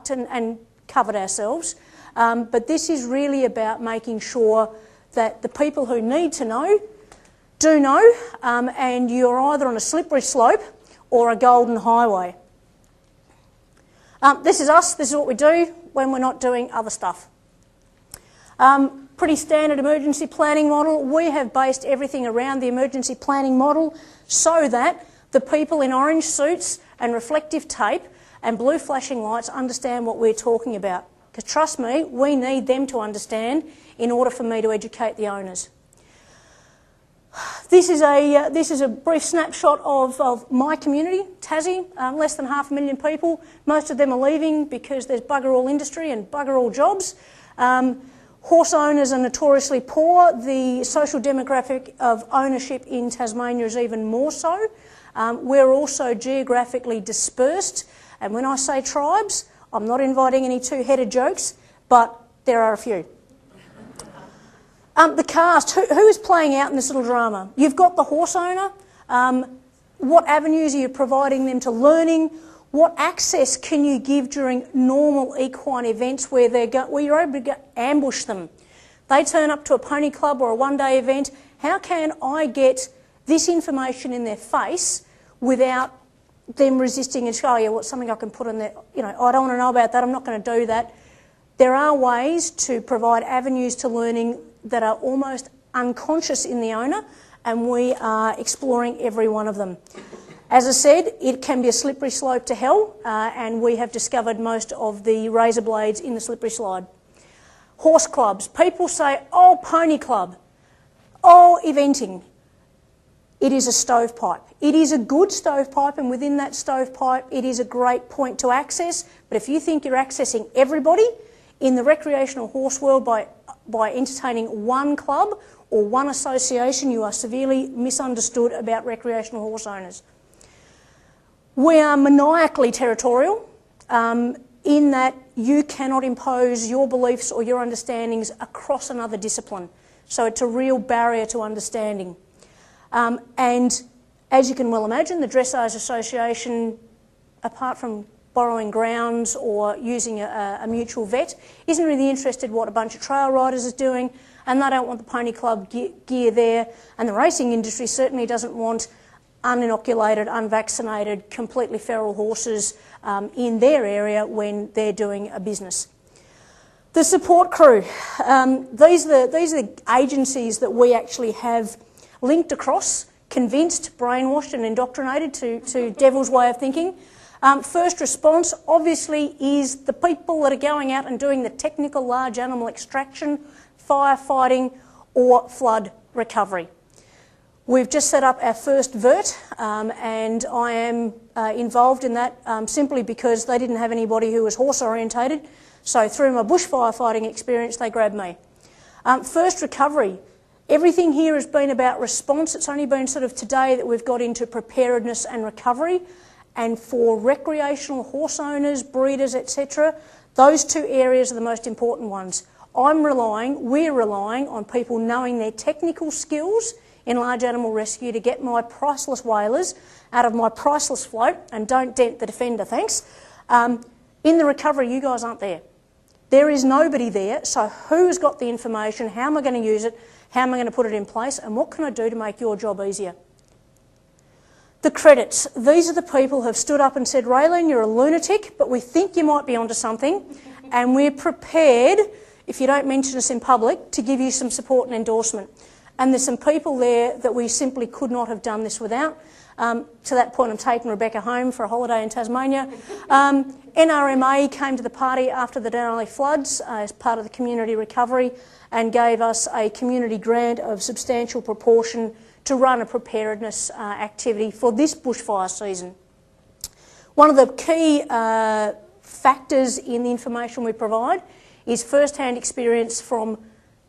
and covered ourselves. But this is really about making sure that the people who need to know do know, and you're either on a slippery slope or a golden highway. This is us, this is what we do when we're not doing other stuff. Pretty standard emergency planning model. We have based everything around the emergency planning model so that the people in orange suits and reflective tape and blue flashing lights understand what we're talking about. Because trust me, we need them to understand in order for me to educate the owners. This is a brief snapshot of my community, Tassie, less than 500,000 people. Most of them are leaving because there's bugger all industry and bugger all jobs. Horse owners are notoriously poor. The social demographic of ownership in Tasmania is even more so. We're also geographically dispersed, and when I say tribes, I'm not inviting any two-headed jokes, but there are a few. The cast, who is playing out in this little drama? You've got the horse owner. What avenues are you providing them to learning? What access can you give during normal equine events where you're able to ambush them? They turn up to a pony club or a one-day event. How can I get this information in their face without them resisting and saying, oh yeah, what's something I can put in there? You know, I don't want to know about that, I'm not going to do that. There are ways to provide avenues to learning that are almost unconscious in the owner, and we are exploring every one of them. As I said, it can be a slippery slope to hell, and we have discovered most of the razor blades in the slippery slide. Horse clubs. People say, oh, pony club, oh, eventing. It is a stovepipe. It is a good stovepipe, and within that stovepipe, it is a great point to access. But if you think you're accessing everybody in the recreational horse world by entertaining one club or one association, you are severely misunderstood about recreational horse owners. We are maniacally territorial in that you cannot impose your beliefs or your understandings across another discipline. So it's a real barrier to understanding. And as you can well imagine, the Dressage Association, apart from borrowing grounds or using a mutual vet, isn't really interested in what a bunch of trail riders is doing, and they don't want the pony club gear there, and the racing industry certainly doesn't want uninoculated, unvaccinated, completely feral horses in their area when they're doing a business. The support crew. These are the agencies that we actually have linked across, convinced, brainwashed and indoctrinated to Devil's way of thinking. First response obviously is the people that are going out and doing the technical large animal extraction, firefighting or flood recovery. We've just set up our first vert, and I am involved in that simply because they didn't have anybody who was horse orientated, so through my bush firefighting experience they grabbed me. First recovery. Everything here has been about response. It's only been sort of today that we've got into preparedness and recovery. And for recreational horse owners, breeders, etc., those two areas are the most important ones. We're relying on people knowing their technical skills in large animal rescue to get my priceless whalers out of my priceless float, and don't dent the defender, thanks. In the recovery, you guys aren't there. There is nobody there, so who's got the information? How am I going to use it? How am I going to put it in place? And what can I do to make your job easier? The credits. These are the people who have stood up and said, Raylene, you're a lunatic, but we think you might be onto something, and we're prepared, if you don't mention us in public, to give you some support and endorsement. And there's some people there that we simply could not have done this without. To that point, I'm taking Rebecca home for a holiday in Tasmania. NRMA came to the party after the Denali floods as part of the community recovery and gave us a community grant of substantial proportion to run a preparedness activity for this bushfire season. One of the key factors in the information we provide is first-hand experience from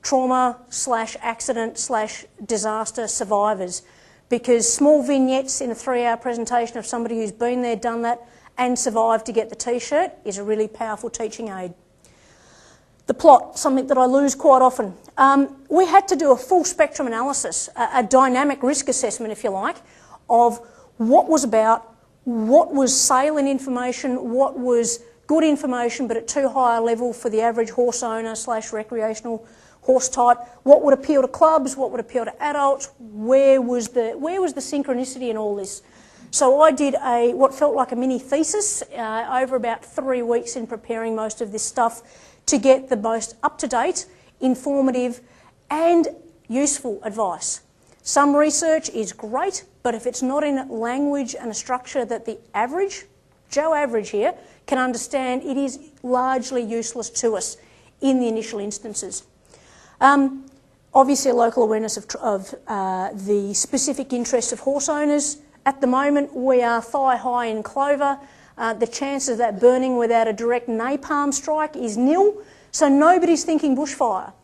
trauma/accident/disaster survivors, because small vignettes in a 3-hour presentation of somebody who's been there, done that and survived to get the t-shirt is a really powerful teaching aid. The plot, something that I lose quite often. We had to do a full spectrum analysis, a dynamic risk assessment, if you like, of what was about, what was salient information, what was good information but at too high a level for the average horse owner / recreational horse type. What would appeal to clubs? What would appeal to adults? Where was the synchronicity in all this? So I did what felt like a mini thesis over about 3 weeks in preparing most of this stuff to get the most up-to-date, informative and useful advice. Some research is great, but if it's not in language and a structure that the average, Joe Average here, can understand, it is largely useless to us in the initial instances. Obviously a local awareness of the specific interests of horse owners. At the moment we are thigh high in clover. The chances of that burning without a direct napalm strike is nil, so nobody's thinking bushfire.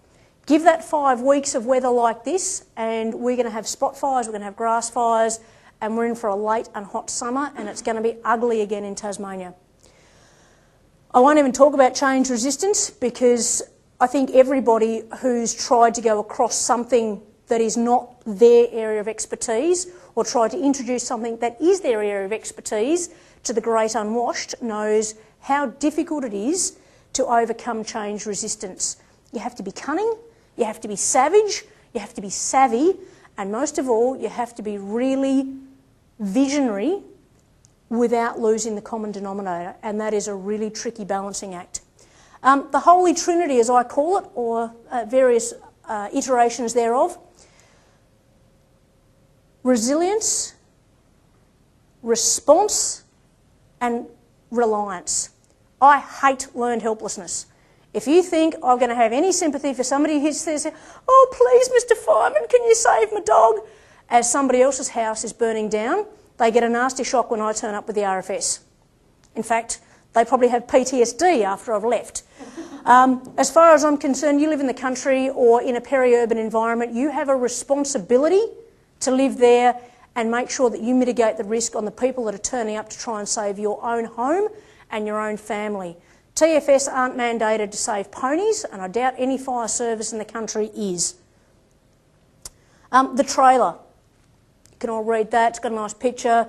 Give that 5 weeks of weather like this and we're going to have spot fires, we're going to have grass fires, and we're in for a late and hot summer and it's going to be ugly again in Tasmania. I won't even talk about change resistance because I think everybody who's tried to go across something that is not their area of expertise or tried to introduce something that is their area of expertise to the great unwashed knows how difficult it is to overcome change resistance. You have to be cunning, you have to be savage, you have to be savvy, and most of all, you have to be really visionary without losing the common denominator, and that is a really tricky balancing act. The Holy Trinity, as I call it, or various iterations thereof: resilience, response, and reliance. I hate learned helplessness. If you think I'm going to have any sympathy for somebody who says, "Oh, please, Mr. Fireman, can you save my dog?" as somebody else's house is burning down, they get a nasty shock when I turn up with the RFS. In fact, they probably have PTSD after I've left. As far as I'm concerned, you live in the country or in a peri-urban environment, you have a responsibility to live there and make sure that you mitigate the risk on the people that are turning up to try and save your own home and your own family. TFS aren't mandated to save ponies, and I doubt any fire service in the country is. The trailer. You can all read that, it's got a nice picture.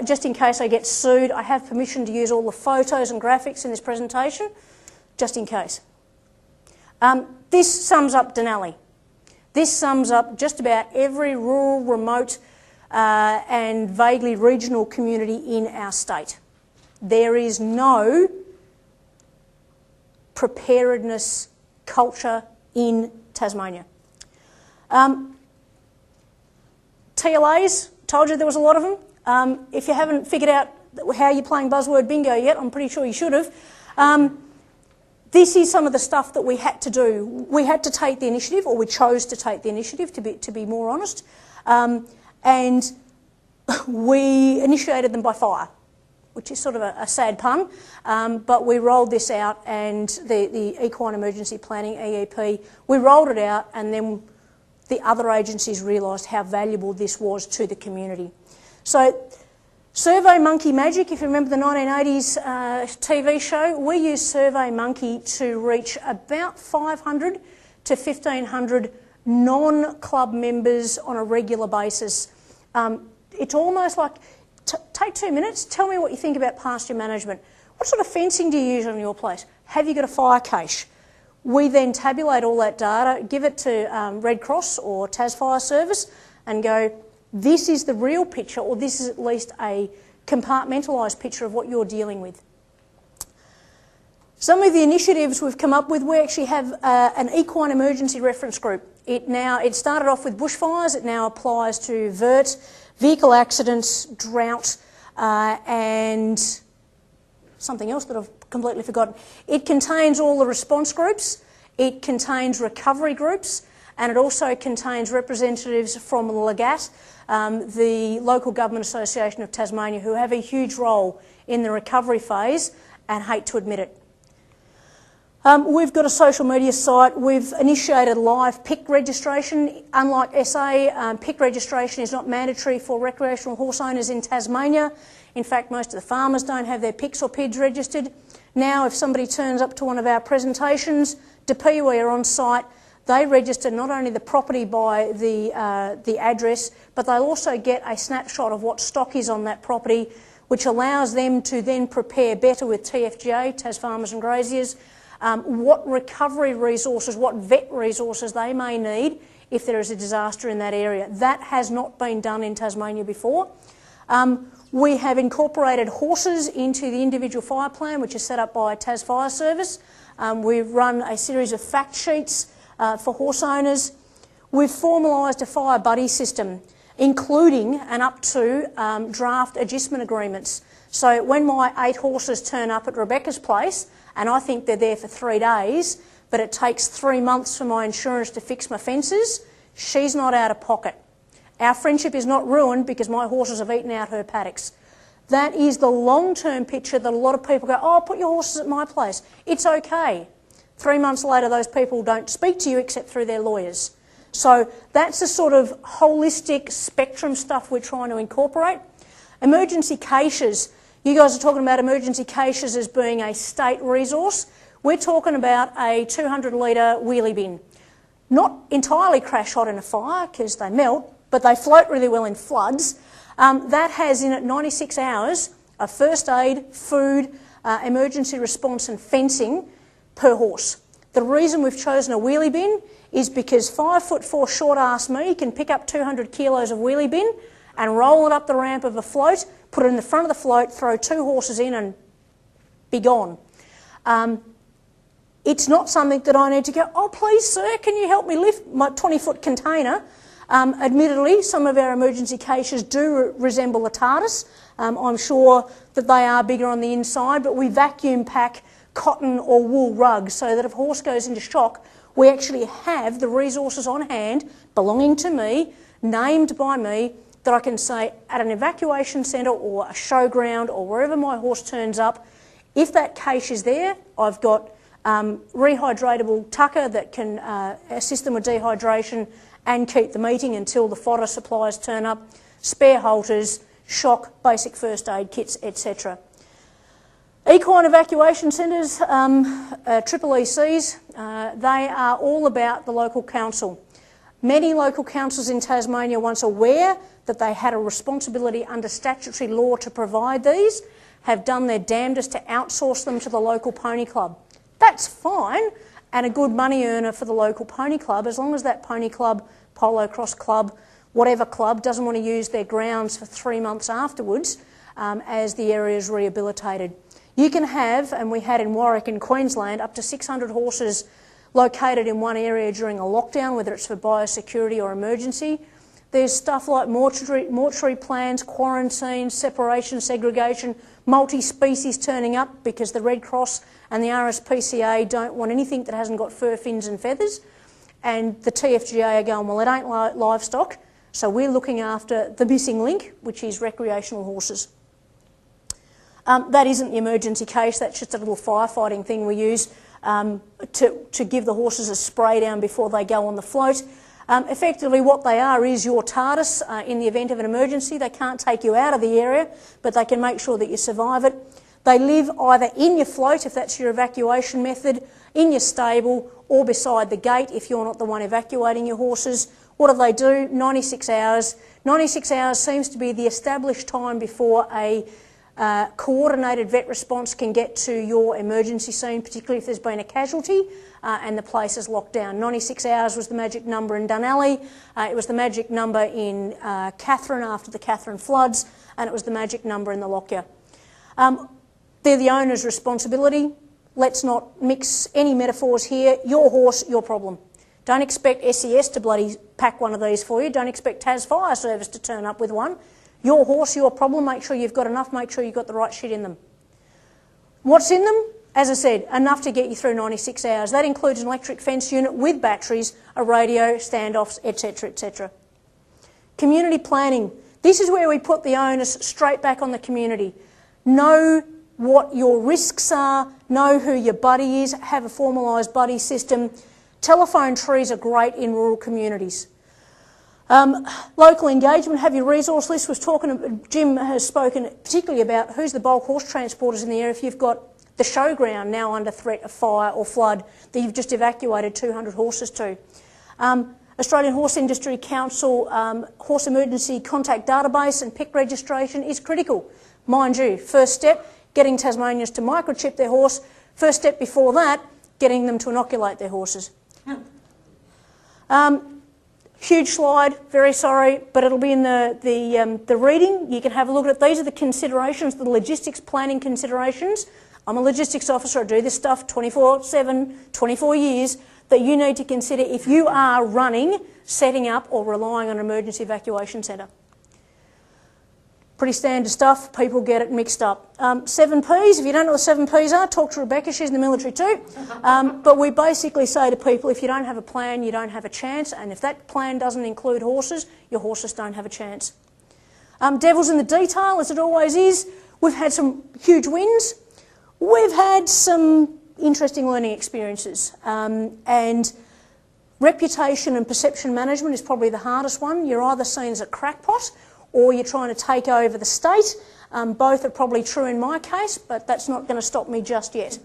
Just in case I get sued, I have permission to use all the photos and graphics in this presentation, just in case. This sums up Denali. This sums up just about every rural, remote and vaguely regional community in our state. There is no preparedness culture in Tasmania. TLAs, told you there was a lot of them. If you haven't figured out how you're playing buzzword bingo yet, I'm pretty sure you should have. This is some of the stuff that we had to do. We had to take the initiative, or we chose to take the initiative, to be more honest, and we initiated them by fire, which is sort of a sad pun, but we rolled this out, and the Equine Emergency Planning, EEP, we rolled it out, and then the other agencies realised how valuable this was to the community. So, Survey Monkey Magic, if you remember the 1980s TV show, we used Survey Monkey to reach about 500 to 1,500 non-club members on a regular basis. It's almost like, take 2 minutes, tell me what you think about pasture management. What sort of fencing do you use on your place? Have you got a fire cache? We then tabulate all that data, give it to Red Cross or Tas Fire Service and go, this is the real picture, or this is at least a compartmentalised picture of what you're dealing with. Some of the initiatives we've come up with, we actually have an equine emergency reference group. It started off with bushfires, it now applies to vert, vehicle accidents, drought, and something else that I've completely forgotten. It contains all the response groups, it contains recovery groups, and it also contains representatives from LGAT, the Local Government Association of Tasmania, who have a huge role in the recovery phase and hate to admit it. We've got a social media site. We've initiated live PIC registration. Unlike SA, PIC registration is not mandatory for recreational horse owners in Tasmania. In fact, most of the farmers don't have their PICs or PIDs registered. Now, if somebody turns up to one of our presentations, DPIWI are on site. They register not only the property by the address, but they'll also get a snapshot of what stock is on that property. which allows them to then prepare better with TFGA, Tas Farmers and Graziers, what recovery resources, what vet resources they may need if there is a disaster in that area. That has not been done in Tasmania before. We have incorporated horses into the individual fire plan, which is set up by Tas Fire Service. We've run a series of fact sheets for horse owners. We've formalised a fire buddy system, including and up to draft agistment agreements. So when my 8 horses turn up at Rebecca's place, and I think they're there for 3 days, but it takes 3 months for my insurance to fix my fences, she's not out of pocket. Our friendship is not ruined because my horses have eaten out her paddocks. That is the long-term picture that a lot of people go, oh, put your horses at my place. It's okay. 3 months later, those people don't speak to you except through their lawyers. So that's the sort of holistic spectrum stuff we're trying to incorporate. Emergency caches. You guys are talking about emergency caches as being a state resource. We're talking about a 200-litre wheelie bin. Not entirely crash hot in a fire because they melt, but they float really well in floods. That has in it 96 hours of first aid, food, emergency response and fencing per horse. The reason we've chosen a wheelie bin is because 5'4" short-ass me can pick up 200 kilos of wheelie bin and roll it up the ramp of a float, put it in the front of the float, throw 2 horses in and be gone. It's not something that I need to go, oh please sir, can you help me lift my 20-foot container? Admittedly, some of our emergency caches do resemble a TARDIS. I'm sure that they are bigger on the inside, but we vacuum pack cotton or wool rugs so that if a horse goes into shock, we actually have the resources on hand belonging to me, named by me, that I can say at an evacuation centre or a showground or wherever my horse turns up, if that cache is there, I've got rehydratable tucker that can assist them with dehydration and keep the meeting until the fodder supplies turn up, spare halters, shock, basic first aid kits, etc. Equine evacuation centres, triple ECs, they are all about the local council. Many local councils in Tasmania, once aware that they had a responsibility under statutory law to provide these, have done their damnedest to outsource them to the local pony club. That's fine and a good money earner for the local pony club as long as that pony club, polo cross club, whatever club doesn't want to use their grounds for 3 months afterwards as the area is rehabilitated. You can have, and we had in Warwick in Queensland, up to 600 horses located in one area during a lockdown, whether it's for biosecurity or emergency. There's stuff like mortuary plans, quarantines, separation, segregation, multi-species turning up because the Red Cross and the RSPCA don't want anything that hasn't got fur, fins and feathers. And the TFGA are going, well, it ain't livestock, so we're looking after the missing link, which is recreational horses. That isn't the emergency case, that's just a little firefighting thing we use to give the horses a spray down before they go on the float. Effectively what they are is your TARDIS in the event of an emergency. They can't take you out of the area, but they can make sure that you survive it. They live either in your float, if that's your evacuation method, in your stable, or beside the gate if you're not the one evacuating your horses. What do? 96 hours. 96 hours seems to be the established time before a coordinated vet response can get to your emergency scene, particularly if there's been a casualty and the place is locked down. 96 hours was the magic number in Dunalley, it was the magic number in Katherine after the Katherine floods, and it was the magic number in the Lockyer. They're the owner's responsibility. Let's not mix any metaphors here. Your horse, your problem. Don't expect SES to bloody pack one of these for you. Don't expect Tas Fire Service to turn up with one. Your horse, your problem. Make sure you've got enough. Make sure you've got the right shit in them. What's in them? As I said, enough to get you through 96 hours. That includes an electric fence unit with batteries, a radio, standoffs, etc., etc. Community planning. This is where we put the onus straight back on the community. Know what your risks are, know who your buddy is, have a formalised buddy system. Telephone trees are great in rural communities. Local engagement, have your resource list. Jim has spoken particularly about who's the bulk horse transporters in the area. If you've got the showground now under threat of fire or flood that you've just evacuated 200 horses to. Australian Horse Industry Council Horse Emergency Contact Database and PIC registration is critical. Mind you, first step, getting Tasmanians to microchip their horse. First step before that, getting them to inoculate their horses. Huge slide, very sorry, but it'll be in the reading. You can have a look at it. These are the considerations, the logistics planning considerations. I'm a logistics officer, I do this stuff 24/7, 24 years, that you need to consider if you are running, setting up or relying on an emergency evacuation centre. Pretty standard stuff, people get it mixed up. 7Ps, if you don't know what 7Ps are, talk to Rebecca, she's in the military too. But we basically say to people, if you don't have a plan, you don't have a chance, and if that plan doesn't include horses, your horses don't have a chance. Devil's in the detail, as it always is. We've had some huge wins. We've had some interesting learning experiences, and reputation and perception management is probably the hardest one. You're either seen as a crackpot or you're trying to take over the state. Both are probably true in my case, but that's not going to stop me just yet.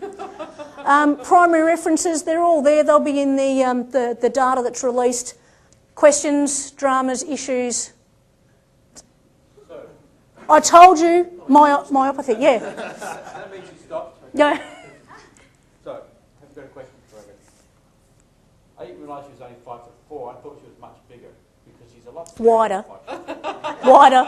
Primary references, they're all there. They'll be in the data that's released. Questions, dramas, issues. I told you, myopathy, yeah. That means you stopped. Okay. Yeah. So, I've got a question for you. I didn't realise she was only 5'4". I thought she was much bigger because she's a lot wider. Wider.